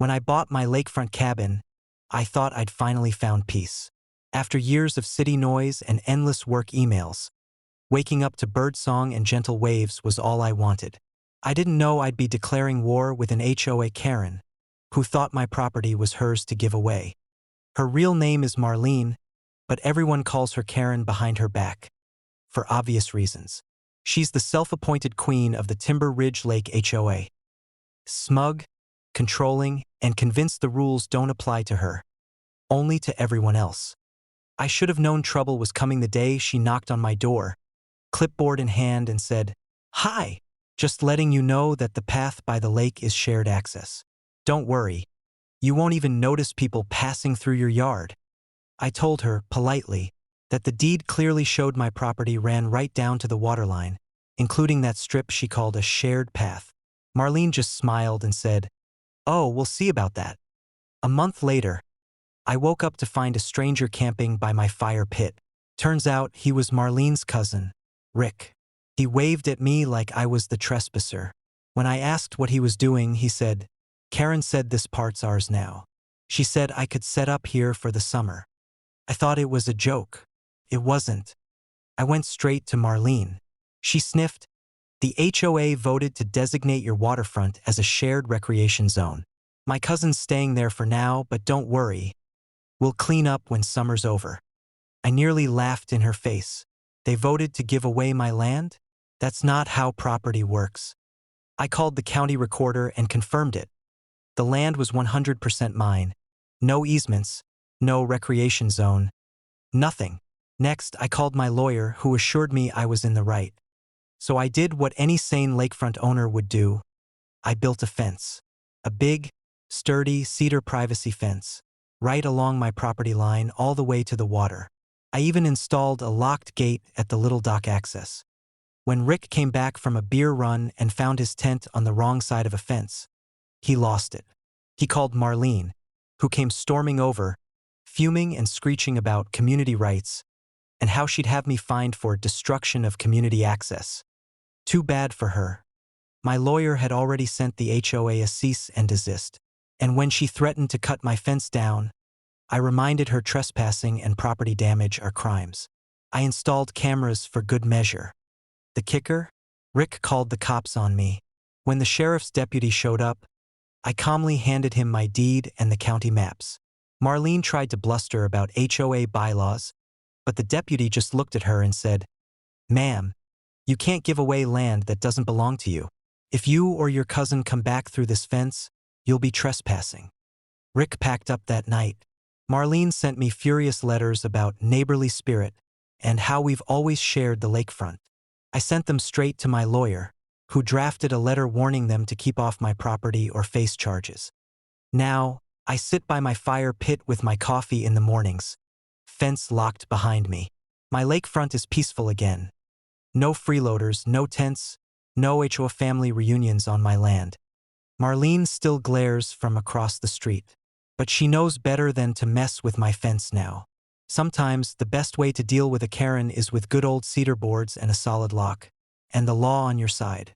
When I bought my lakefront cabin, I thought I'd finally found peace. After years of city noise and endless work emails, waking up to birdsong and gentle waves was all I wanted. I didn't know I'd be declaring war with an HOA Karen, who thought my property was hers to give away. Her real name is Marlene, but everyone calls her Karen behind her back, for obvious reasons. She's the self-appointed queen of the Timber Ridge Lake HOA. Smug, controlling, and convinced the rules don't apply to her, only to everyone else. I should have known trouble was coming the day she knocked on my door, clipboard in hand, and said, "Hi, just letting you know that the path by the lake is shared access. Don't worry, you won't even notice people passing through your yard." I told her, politely, that the deed clearly showed my property ran right down to the waterline, including that strip she called a shared path. Marlene just smiled and said, "Oh, we'll see about that." A month later, I woke up to find a stranger camping by my fire pit. Turns out he was Marlene's cousin, Rick. He waved at me like I was the trespasser. When I asked what he was doing, he said, "Karen said this part's ours now. She said I could set up here for the summer." I thought it was a joke. It wasn't. I went straight to Marlene. She sniffed. "The HOA voted to designate your waterfront as a shared recreation zone. My cousin's staying there for now, but don't worry. We'll clean up when summer's over." I nearly laughed in her face. They voted to give away my land? That's not how property works. I called the county recorder and confirmed it. The land was 100% mine. No easements, no recreation zone, nothing. Next, I called my lawyer, who assured me I was in the right. So I did what any sane lakefront owner would do. I built a fence. A big, sturdy cedar privacy fence, right along my property line all the way to the water. I even installed a locked gate at the little dock access. When Rick came back from a beer run and found his tent on the wrong side of a fence, he lost it. He called Marlene, who came storming over, fuming and screeching about community rights and how she'd have me fined for destruction of community access. Too bad for her. My lawyer had already sent the HOA a cease and desist, and when she threatened to cut my fence down, I reminded her trespassing and property damage are crimes. I installed cameras for good measure. The kicker? Rick called the cops on me. When the sheriff's deputy showed up, I calmly handed him my deed and the county maps. Marlene tried to bluster about HOA bylaws, but the deputy just looked at her and said, "Ma'am, you can't give away land that doesn't belong to you. If you or your cousin come back through this fence, you'll be trespassing." Rick packed up that night. Marlene sent me furious letters about neighborly spirit and how we've always shared the lakefront. I sent them straight to my lawyer, who drafted a letter warning them to keep off my property or face charges. Now, I sit by my fire pit with my coffee in the mornings, fence locked behind me. My lakefront is peaceful again. No freeloaders, no tents, no HOA family reunions on my land. Marlene still glares from across the street, but she knows better than to mess with my fence now. Sometimes the best way to deal with a Karen is with good old cedar boards and a solid lock, and the law on your side.